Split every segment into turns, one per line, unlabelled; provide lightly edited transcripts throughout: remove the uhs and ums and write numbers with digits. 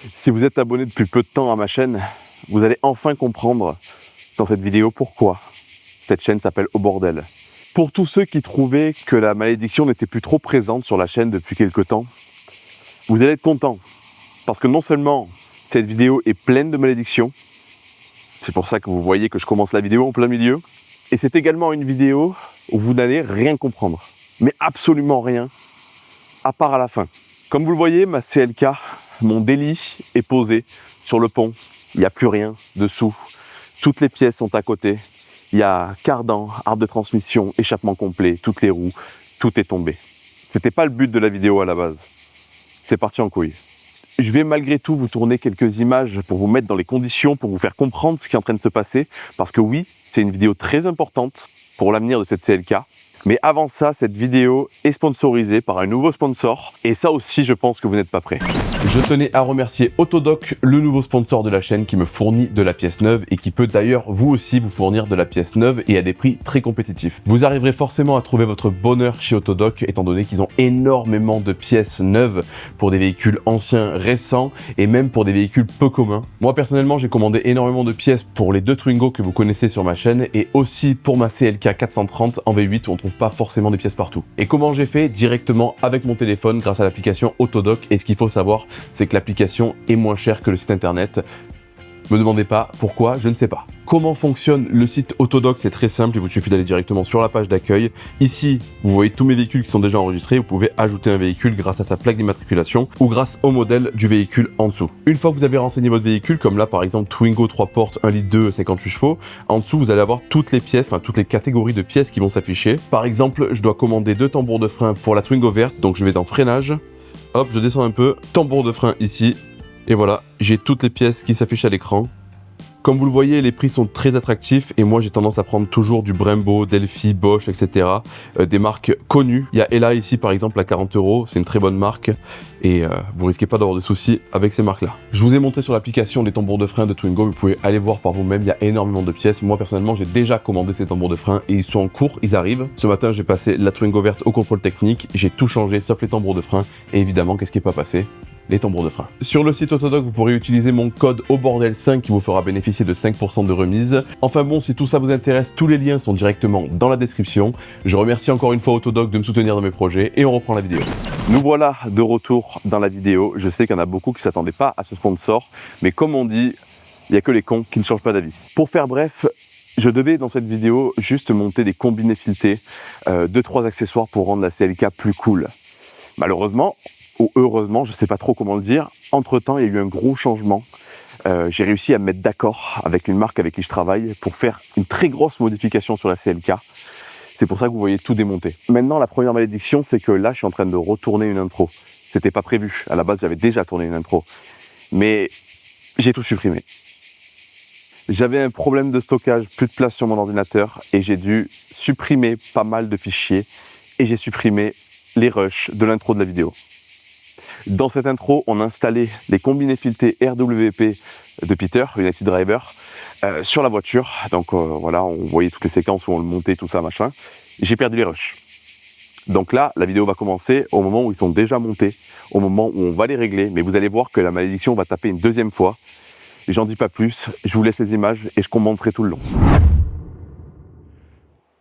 Si vous êtes abonné depuis peu de temps à ma chaîne, vous allez enfin comprendre dans cette vidéo pourquoi cette chaîne s'appelle Au Bordel. Pour tous ceux qui trouvaient que la malédiction n'était plus trop présente sur la chaîne depuis quelques temps, vous allez être contents. Parce que non seulement cette vidéo est pleine de malédictions, c'est pour ça que vous voyez que je commence la vidéo en plein milieu, et c'est également une vidéo où vous n'allez rien comprendre. Mais absolument rien, à part à la fin. Comme vous le voyez, ma CLK, mon délit est posé sur le pont. Il n'y a plus rien dessous. Toutes les pièces sont à côté. Il y a cardan, arbre de transmission, échappement complet, toutes les roues, tout est tombé. C'était pas le but de la vidéo à la base. C'est parti en couille. Je vais malgré tout vous tourner quelques images pour vous mettre dans les conditions, pour vous faire comprendre ce qui est en train de se passer. Parce que oui, c'est une vidéo très importante pour l'avenir de cette CLK. Mais avant ça, cette vidéo est sponsorisée par un nouveau sponsor. Et ça aussi, je pense que vous n'êtes pas prêts. Je tenais à remercier Autodoc, le nouveau sponsor de la chaîne qui me fournit de la pièce neuve et qui peut d'ailleurs vous aussi vous fournir de la pièce neuve et à des prix très compétitifs. Vous arriverez forcément à trouver votre bonheur chez Autodoc étant donné qu'ils ont énormément de pièces neuves pour des véhicules anciens, récents et même pour des véhicules peu communs. Moi personnellement, j'ai commandé énormément de pièces pour les deux Twingo que vous connaissez sur ma chaîne et aussi pour ma CLK 430 en V8 où on trouve pas forcément des pièces partout. Et comment j'ai fait? Directement avec mon téléphone grâce à l'application Autodoc. Et ce qu'il faut savoir, c'est que l'application est moins chère que le site internet. Me demandez pas pourquoi, je ne sais pas. Comment fonctionne le site Autodoc? C'est très simple, il vous suffit d'aller directement sur la page d'accueil. Ici, vous voyez tous mes véhicules qui sont déjà enregistrés. Vous pouvez ajouter un véhicule grâce à sa plaque d'immatriculation ou grâce au modèle du véhicule en dessous. Une fois que vous avez renseigné votre véhicule, comme là par exemple Twingo 3 portes 1,2 litre 58 chevaux, en dessous vous allez avoir toutes les pièces, enfin toutes les catégories de pièces qui vont s'afficher. Par exemple, je dois commander 2 tambours de frein pour la Twingo verte, donc je vais dans freinage. Hop, je descends un peu, tambour de frein ici. Et voilà, j'ai toutes les pièces qui s'affichent à l'écran. Comme vous le voyez, les prix sont très attractifs et moi j'ai tendance à prendre toujours du Brembo, Delphi, Bosch, etc. Des marques connues. Il y a Ella ici par exemple à 40 €, c'est une très bonne marque et vous risquez pas d'avoir de soucis avec ces marques-là. Je vous ai montré sur l'application les tambours de frein de Twingo, vous pouvez aller voir par vous-même, il y a énormément de pièces. Moi personnellement j'ai déjà commandé ces tambours de frein et ils sont en cours, ils arrivent. Ce matin j'ai passé la Twingo verte au contrôle technique, j'ai tout changé sauf les tambours de frein et évidemment qu'est-ce qui n'est pas passé? Les tambours de frein. Sur le site Autodoc, vous pourrez utiliser mon code AUBORDEL5 qui vous fera bénéficier de 5% de remise. Enfin bon, si tout ça vous intéresse, tous les liens sont directement dans la description. Je remercie encore une fois Autodoc de me soutenir dans mes projets et on reprend la vidéo. Nous voilà de retour dans la vidéo. Je sais qu'il y en a beaucoup qui ne s'attendaient pas à ce sponsor, mais comme on dit, il n'y a que les cons qui ne changent pas d'avis. Pour faire bref, je devais dans cette vidéo juste monter des combinés filetés, 2-3 accessoires pour rendre la CLK plus cool. Malheureusement, ou heureusement, je ne sais pas trop comment le dire, entre-temps, il y a eu un gros changement. J'ai réussi à me mettre d'accord avec une marque avec qui je travaille pour faire une très grosse modification sur la CLK. C'est pour ça que vous voyez tout démonter. Maintenant, la première malédiction, c'est que là, je suis en train de retourner une intro. C'était pas prévu. À la base, j'avais déjà tourné une intro. Mais j'ai tout supprimé. J'avais un problème de stockage, plus de place sur mon ordinateur, et j'ai dû supprimer pas mal de fichiers, et j'ai supprimé les rushs de l'intro de la vidéo. Dans cette intro, on a installé les combinés filetés RWP de Peter, United Driver, sur la voiture. Donc voilà, on voyait toutes les séquences où on le montait, tout ça, machin. J'ai perdu les rushs. Donc là, la vidéo va commencer au moment où ils sont déjà montés, au moment où on va les régler. Mais vous allez voir que la malédiction va taper une deuxième fois. J'en dis pas plus, je vous laisse les images et je commenterai tout le long.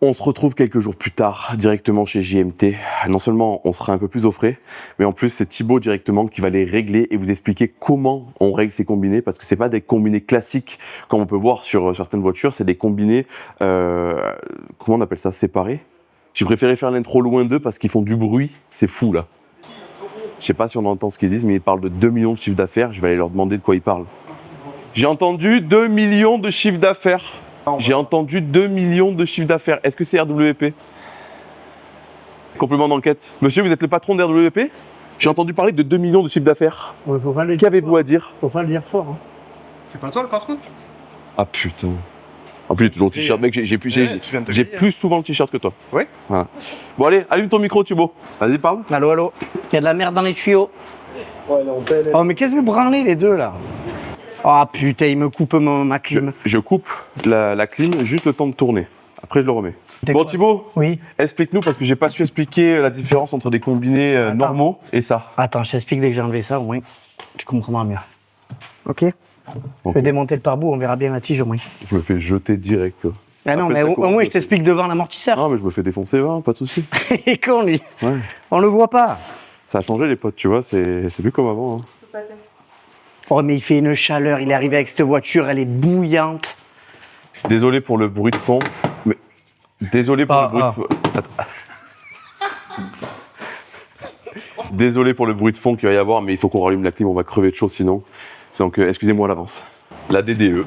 On se retrouve quelques jours plus tard, directement chez JMT. Non seulement on sera un peu plus au frais, mais en plus c'est Thibaut directement qui va les régler et vous expliquer comment on règle ces combinés, parce que c'est pas des combinés classiques comme on peut voir sur certaines voitures, c'est des combinés, comment on appelle ça, séparés. J'ai préféré faire l'intro loin d'eux parce qu'ils font du bruit, c'est fou là. Je sais pas si on entend ce qu'ils disent, mais ils parlent de 2 millions de chiffre d'affaires, je vais aller leur demander de quoi ils parlent. J'ai entendu 2 millions de chiffre d'affaires. J'ai entendu 2 millions de chiffre d'affaires. Est-ce que c'est RWP? Complément d'enquête. Monsieur, vous êtes le patron d'RWP? J'ai entendu parler de 2 millions de chiffre d'affaires.
Ouais,
Qu'avez-vous à dire?
faut pas le dire fort. Hein.
C'est pas toi le patron?
Ah putain. En plus, j'ai toujours le t-shirt, mec, j'ai plus souvent le t-shirt que toi.
Ouais.
Voilà. Bon allez, allume ton micro Thibaut. Vas-y, parle.
Allô, allô. Il y a de la merde dans les tuyaux. Ouais, non, oh, mais qu'est-ce que vous branlez les deux là? Ah putain, il me coupe ma clim.
Je coupe la clim juste le temps de tourner. Après, je le remets. Bon Thibaut,
oui.
Explique-nous parce que j'ai pas su expliquer la différence entre des combinés normaux et ça.
Attends, je t'explique dès que j'ai enlevé ça, au moins tu comprendras mieux. Ok. Je vais démonter le pare-boue, on verra bien la tige au moins.
Je me fais jeter direct. Quoi.
Ah non, mais au moins je t'explique devant l'amortisseur.
Ah, mais je me fais défoncer, pas de soucis.
Il est con lui.
Ouais.
On le voit pas.
Ça a changé les potes, tu vois, c'est plus comme avant. Hein.
Oh mais il fait une chaleur, il est arrivé avec cette voiture, elle est bouillante.
Désolé pour le bruit de fond, mais... Désolé pour le bruit de fond... Désolé pour le bruit de fond qu'il va y avoir, mais il faut qu'on rallume la clim, on va crever de chaud sinon. Donc excusez-moi à l'avance. La DDE,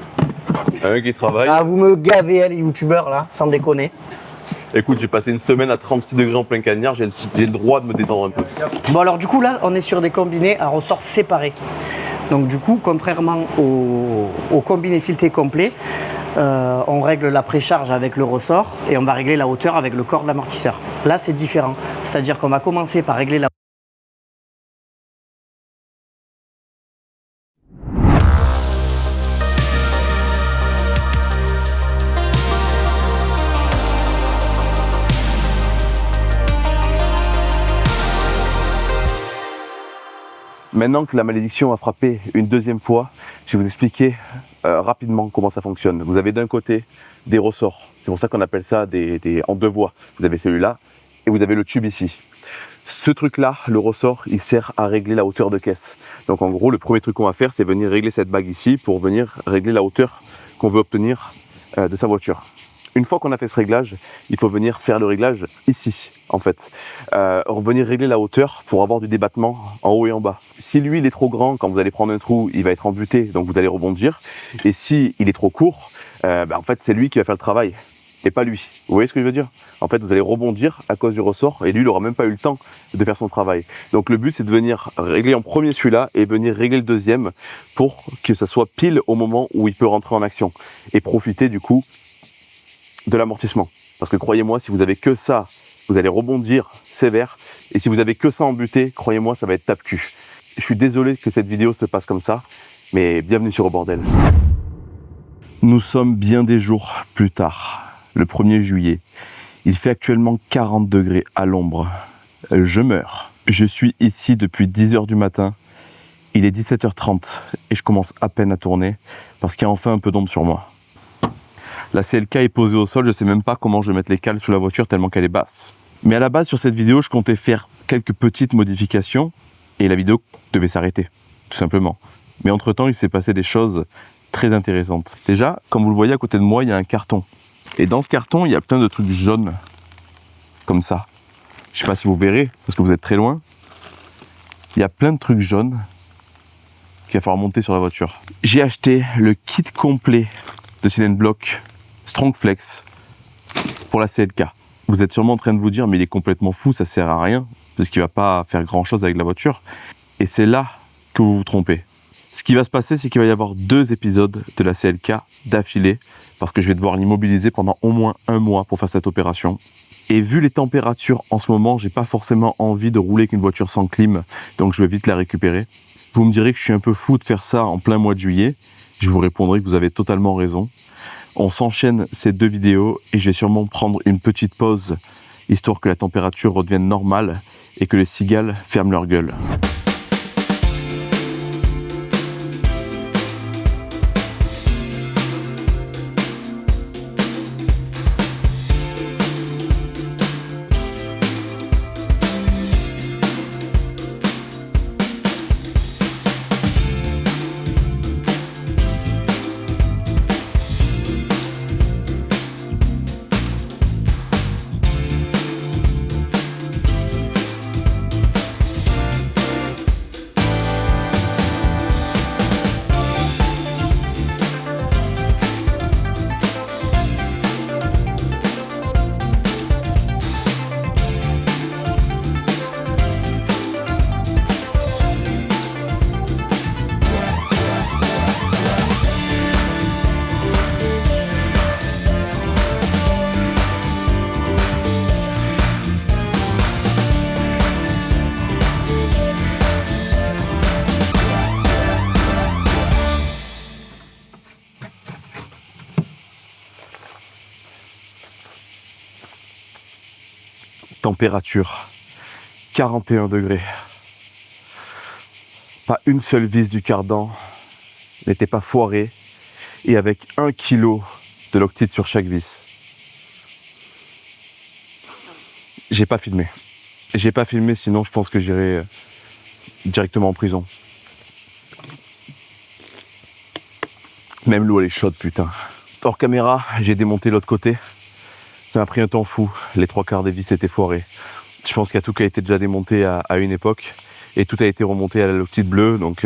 un qui travaille.
Ah, vous me gavez, les youtubeurs là, sans déconner.
Écoute, j'ai passé une semaine à 36 degrés en plein cagnard, j'ai le droit de me détendre un peu.
Bon alors du coup là, on est sur des combinés à ressorts séparés. Donc du coup, contrairement au combiné fileté complet, on règle la précharge avec le ressort et on va régler la hauteur avec le corps de l'amortisseur. Là, c'est différent. C'est-à-dire qu'on va commencer par régler la
Maintenant que la malédiction a frappé une deuxième fois, je vais vous expliquer rapidement comment ça fonctionne. Vous avez d'un côté des ressorts, c'est pour ça qu'on appelle ça en deux voies. Vous avez celui-là et vous avez le tube ici. Ce truc-là, le ressort, il sert à régler la hauteur de caisse. Donc en gros, le premier truc qu'on va faire, c'est venir régler cette bague ici pour venir régler la hauteur qu'on veut obtenir de sa voiture. Une fois qu'on a fait ce réglage, il faut venir faire le réglage ici, en fait. Venir régler la hauteur pour avoir du débattement en haut et en bas. Si lui, il est trop grand, quand vous allez prendre un trou, il va être embuté, donc vous allez rebondir. Et si il est trop court, en fait, c'est lui qui va faire le travail, et pas lui. Vous voyez ce que je veux dire? En fait, vous allez rebondir à cause du ressort, et lui, il n'aura même pas eu le temps de faire son travail. Donc le but, c'est de venir régler en premier celui-là, et venir régler le deuxième, pour que ça soit pile au moment où il peut rentrer en action. Et profiter, du coup, de l'amortissement. Parce que croyez-moi, si vous avez que ça, vous allez rebondir sévère. Et si vous avez que ça embuté, croyez-moi, ça va être tape-cul. Je suis désolé que cette vidéo se passe comme ça, mais bienvenue sur Au Bordel. Nous sommes bien des jours plus tard, le 1er juillet. Il fait actuellement 40 degrés à l'ombre. Je meurs. Je suis ici depuis 10h du matin. Il est 17h30 et je commence à peine à tourner parce qu'il y a enfin un peu d'ombre sur moi. La CLK est posée au sol, je ne sais même pas comment je vais mettre les cales sous la voiture tellement qu'elle est basse. Mais à la base, sur cette vidéo, je comptais faire quelques petites modifications et la vidéo devait s'arrêter, tout simplement. Mais entre-temps, il s'est passé des choses très intéressantes. Déjà, comme vous le voyez à côté de moi, il y a un carton. Et dans ce carton, il y a plein de trucs jaunes, comme ça. Je ne sais pas si vous verrez, parce que vous êtes très loin. Il y a plein de trucs jaunes qu'il va falloir monter sur la voiture. J'ai acheté le kit complet de Silent Block Strongflex pour la CLK. Vous êtes sûrement en train de vous dire, mais il est complètement fou, ça sert à rien, parce qu'il ne va pas faire grand chose avec la voiture. Et c'est là que vous vous trompez. Ce qui va se passer, c'est qu'il va y avoir 2 épisodes de la CLK d'affilée, parce que je vais devoir l'immobiliser pendant au moins 1 mois pour faire cette opération. Et vu les températures en ce moment, j'ai pas forcément envie de rouler avec une voiture sans clim, donc je vais vite la récupérer. Vous me direz que je suis un peu fou de faire ça en plein mois de juillet. Je vous répondrai que vous avez totalement raison. On s'enchaîne ces 2 vidéos et je vais sûrement prendre une petite pause, histoire que la température redevienne normale et que les cigales ferment leur gueule. Température 41 degrés. Pas une seule vis du cardan n'était pas foiré et avec 1 kg de loctite sur chaque vis. J'ai pas filmé. J'ai pas filmé, sinon je pense que j'irai directement en prison. Même l'eau elle est chaude, putain. Hors caméra, j'ai démonté l'autre côté. Ça m'a pris un temps fou. Les 3/4 des vis étaient foirés. Je pense qu'il y a tout qui a été déjà démonté à une époque. Et tout a été remonté à la loctite bleue. Donc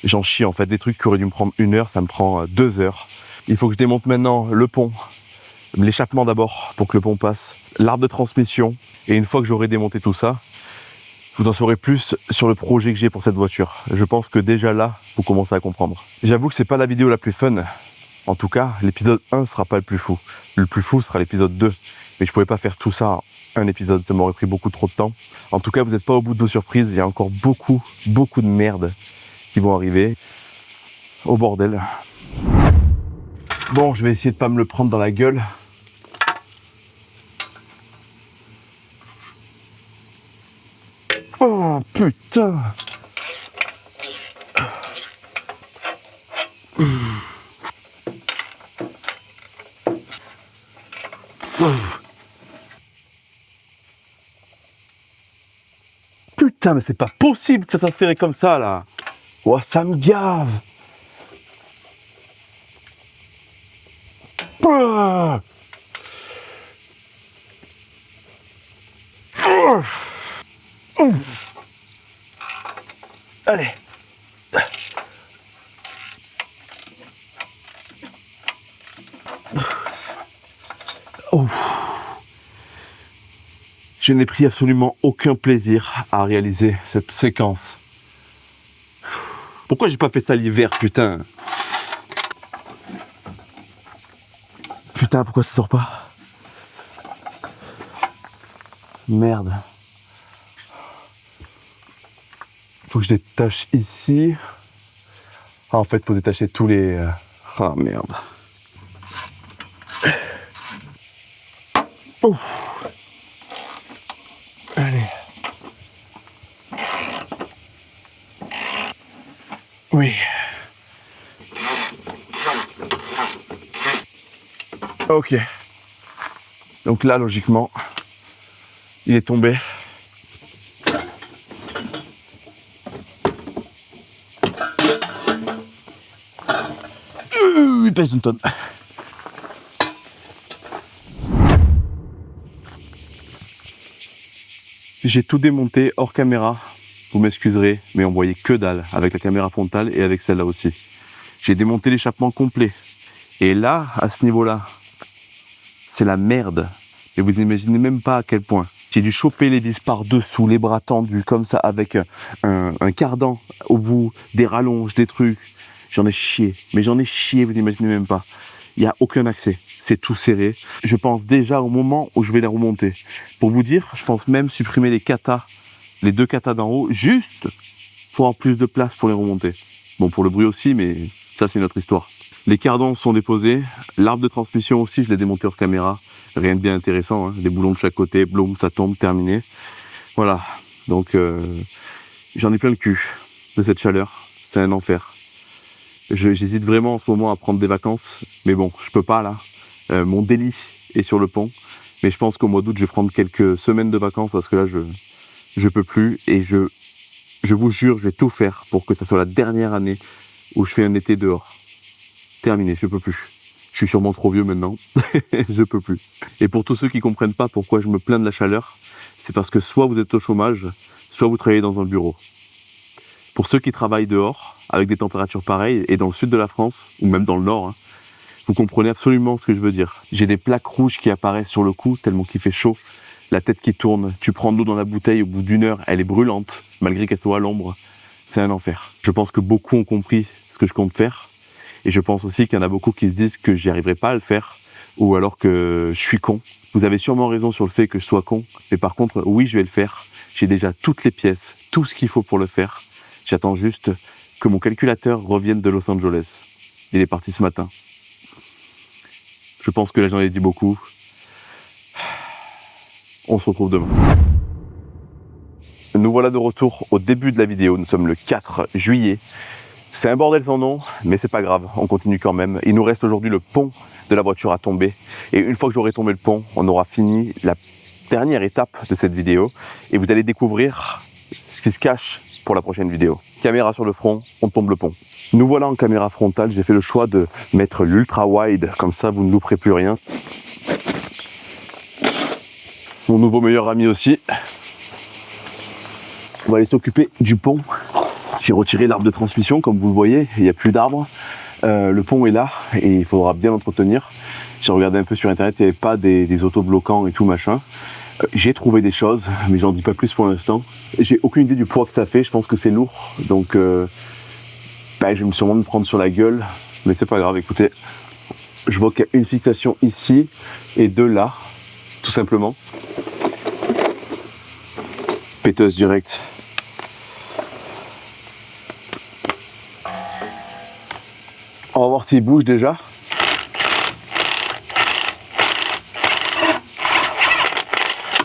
j'en chie en fait. Des trucs qui auraient dû me prendre 1 heure, ça me prend 2 heures. Il faut que je démonte maintenant le pont. L'échappement d'abord pour que le pont passe. L'arbre de transmission. Et une fois que j'aurai démonté tout ça, vous en saurez plus sur le projet que j'ai pour cette voiture. Je pense que déjà là, vous commencez à comprendre. J'avoue que c'est pas la vidéo la plus fun. En tout cas, l'épisode 1 sera pas le plus fou. Le plus fou sera l'épisode 2. Mais je pouvais pas faire tout ça en un épisode, ça m'aurait pris beaucoup trop de temps. En tout cas, vous n'êtes pas au bout de vos surprises. Il y a encore beaucoup de merde qui vont arriver. Au bordel. Bon, je vais essayer de pas me le prendre dans la gueule. Oh putain! Putain, mais c'est pas possible que ça soit serré comme ça là! Oh, ça me gave! Ah. Allez. Oh. Je n'ai pris absolument aucun plaisir à réaliser cette séquence. Pourquoi j'ai pas fait ça l'hiver, putain? Putain, pourquoi ça sort pas? Merde. Faut que je détache ici. Ah, en fait, faut détacher tous les... Ah, merde. Ouf. Allez. Oui. Ok. Donc là, logiquement, il est tombé. Il pèse 1 tonne. J'ai tout démonté hors caméra. Vous m'excuserez, mais on voyait que dalle avec la caméra frontale et avec celle-là aussi. J'ai démonté l'échappement complet. Et là, à ce niveau-là, c'est la merde. Et vous n'imaginez même pas à quel point. J'ai dû choper les vis par-dessous, les bras tendus comme ça, avec un cardan au bout, des rallonges, des trucs. J'en ai chié, mais j'en ai chié, vous n'imaginez même pas. Il n'y a aucun accès, c'est tout serré. Je pense déjà au moment où je vais les remonter. Pour vous dire, je pense même supprimer les katas, les 2 katas d'en haut, juste pour avoir plus de place pour les remonter. Bon, pour le bruit aussi, mais ça c'est notre histoire. Les cardans sont déposés, l'arbre de transmission aussi, je l'ai démonté hors caméra. Rien de bien intéressant, hein. Des boulons de chaque côté, bloum, ça tombe, terminé. Voilà, donc j'en ai plein le cul de cette chaleur, c'est un enfer. J'hésite vraiment en ce moment à prendre des vacances, mais bon, je peux pas là. Mon délit est sur le pont, mais je pense qu'au mois d'août, je vais prendre quelques semaines de vacances parce que là, je peux plus et je vous jure, je vais tout faire pour que ça soit la dernière année où je fais un été dehors. Terminé, je peux plus. Je suis sûrement trop vieux maintenant, je peux plus. Et pour tous ceux qui comprennent pas pourquoi je me plains de la chaleur, c'est parce que soit vous êtes au chômage, soit vous travaillez dans un bureau. Pour ceux qui travaillent dehors, avec des températures pareilles, et dans le sud de la France, ou même dans le nord, hein, vous comprenez absolument ce que je veux dire. J'ai des plaques rouges qui apparaissent sur le cou, tellement qu'il fait chaud, la tête qui tourne, tu prends de l'eau dans la bouteille, au bout d'1 heure, elle est brûlante, malgré qu'elle soit à l'ombre. C'est un enfer. Je pense que beaucoup ont compris ce que je compte faire, et je pense aussi qu'il y en a beaucoup qui se disent que j'y arriverai pas à le faire, ou alors que je suis con. Vous avez sûrement raison sur le fait que je sois con, mais par contre, oui, je vais le faire. J'ai déjà toutes les pièces, tout ce qu'il faut pour le faire. J'attends juste que mon calculateur revienne de Los Angeles. Il est parti ce matin. Je pense que là j'en ai dit beaucoup. On se retrouve demain. Nous voilà de retour au début de la vidéo. Nous sommes le 4 juillet. C'est un bordel sans nom, mais c'est pas grave, on continue quand même. Il nous reste aujourd'hui le pont de la voiture à tomber. Et une fois que j'aurai tombé le pont, on aura fini la dernière étape de cette vidéo. Et vous allez découvrir ce qui se cache pour la prochaine vidéo. Caméra sur le front, on tombe le pont. Nous voilà en caméra frontale, j'ai fait le choix de mettre l'ultra wide, comme ça vous ne louperez plus rien. Mon nouveau meilleur ami aussi. On va aller s'occuper du pont. J'ai retiré l'arbre de transmission, comme vous le voyez, il n'y a plus d'arbre. Le pont est là et il faudra bien l'entretenir. J'ai regardé un peu sur internet, il n'y avait pas des autobloquants et tout machin. J'ai trouvé des choses, mais j'en dis pas plus pour l'instant. J'ai aucune idée du poids que ça fait, je pense que c'est lourd. Donc je vais me sûrement me prendre sur la gueule, mais c'est pas grave, écoutez. Je vois qu'il y a une fixation ici et deux là, tout simplement. Péteuse directe. On va voir s'il bouge déjà.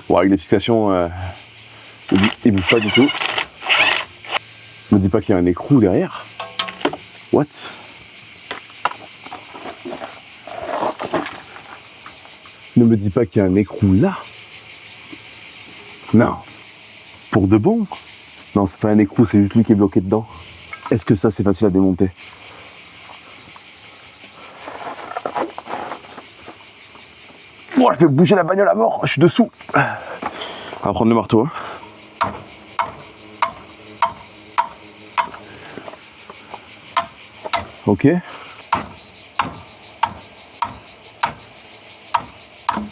Bon, avec les fixations, il bouge pas du tout. Ne me dis pas qu'il y a un écrou derrière. What? Ne me dis pas qu'il y a un écrou là. Non. Pour de bon? Non, c'est pas un écrou, c'est juste lui qui est bloqué dedans. Est-ce que ça, c'est facile à démonter? Oh, elle fait bouger la bagnole à mort, je suis dessous. On va prendre le marteau. Ok.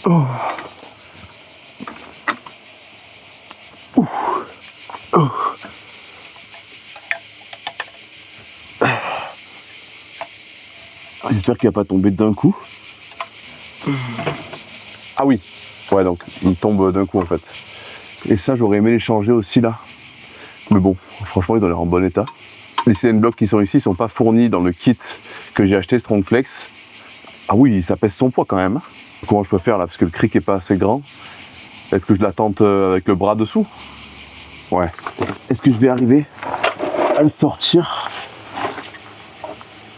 Oh. Oh. J'espère qu'il va pas tomber d'un coup. Ah oui, ouais, donc il tombe d'un coup en fait. Et ça, j'aurais aimé les changer aussi là. Mais bon, franchement, ils ont l'air en bon état. Les cylindres blocs qui sont ici ne sont pas fournis dans le kit que j'ai acheté Strongflex. Ah oui, ça pèse son poids quand même. Comment je peux faire là? Parce que le cric est pas assez grand. Est-ce que je la tente avec le bras dessous? Ouais. Est-ce que je vais arriver à le sortir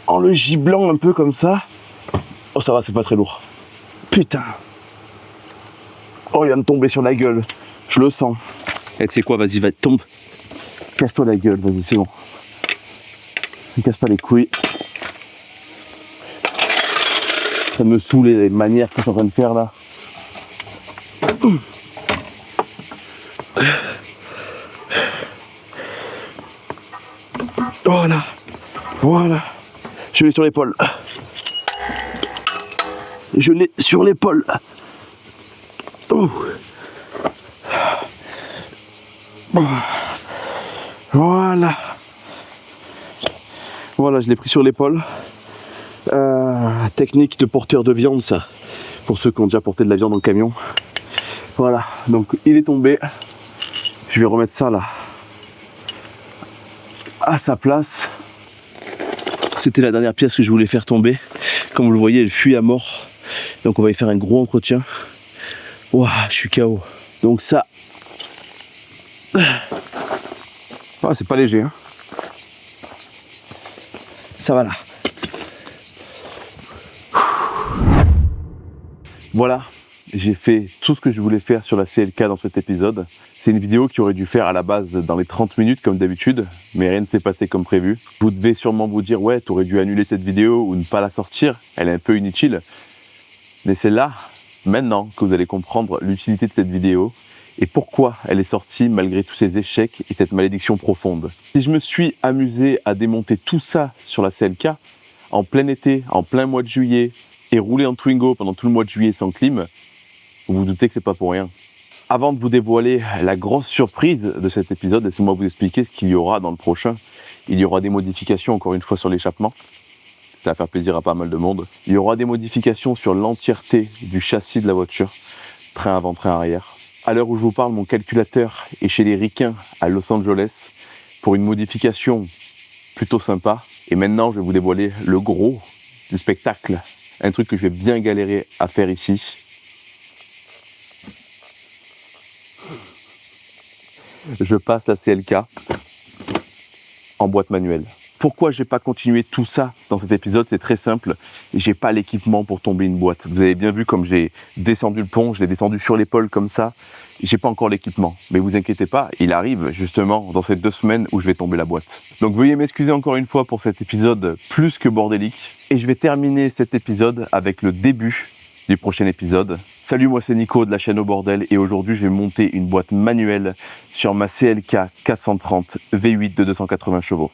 en le giblant un peu comme ça? Oh, ça va, c'est pas très lourd. Putain. Oh, il vient de tomber sur la gueule. Je le sens. Et tu sais quoi, vas-y, tombe. Casse-toi la gueule, vas-y, c'est bon. Ne casse pas les couilles. Ça me saoule les manières que je suis en train de faire là. Voilà. Voilà. Je l'ai sur l'épaule. Je l'ai sur l'épaule. Voilà. Voilà, je l'ai pris sur l'épaule. Technique de porteur de viande, ça. Pour ceux qui ont déjà porté de la viande dans le camion. Voilà, donc il est tombé. Je vais remettre ça là à sa place. C'était la dernière pièce que je voulais faire tomber. Comme vous le voyez, elle fuit à mort. Donc on va y faire un gros entretien. Ouah, je suis KO. Donc ça... Ah, c'est pas léger, hein. Ça va là. Voilà, j'ai fait tout ce que je voulais faire sur la CLK dans cet épisode. C'est une vidéo qui aurait dû faire à la base dans les 30 minutes comme d'habitude, mais rien ne s'est passé comme prévu. Vous devez sûrement vous dire, ouais, t'aurais dû annuler cette vidéo ou ne pas la sortir, elle est un peu inutile. Mais c'est là, maintenant, que vous allez comprendre l'utilité de cette vidéo et pourquoi elle est sortie malgré tous ces échecs et cette malédiction profonde. Si je me suis amusé à démonter tout ça sur la CLK, en plein été, en plein mois de juillet, et rouler en Twingo pendant tout le mois de juillet sans clim, vous vous doutez que c'est pas pour rien. Avant de vous dévoiler la grosse surprise de cet épisode, laissez-moi vous expliquer ce qu'il y aura dans le prochain. Il y aura des modifications encore une fois sur l'échappement. Ça va faire plaisir à pas mal de monde. Il y aura des modifications sur l'entièreté du châssis de la voiture, train avant, train arrière. À l'heure où je vous parle, mon calculateur est chez les Ricains à Los Angeles pour une modification plutôt sympa. Et maintenant, je vais vous dévoiler le gros du spectacle. Un truc que je vais bien galérer à faire ici. Je passe la CLK en boîte manuelle. Pourquoi j'ai pas continué tout ça dans cet épisode? C'est très simple, j'ai pas l'équipement pour tomber une boîte. Vous avez bien vu comme j'ai descendu le pont, je l'ai descendu sur l'épaule comme ça, j'ai pas encore l'équipement. Mais vous inquiétez pas, il arrive justement dans ces 2 semaines où je vais tomber la boîte. Donc veuillez m'excuser encore une fois pour cet épisode plus que bordélique, et je vais terminer cet épisode avec le début du prochain épisode. Salut, moi c'est Nico de la chaîne Au Bordel, et aujourd'hui je vais monter une boîte manuelle sur ma CLK 430 V8 de 280 chevaux.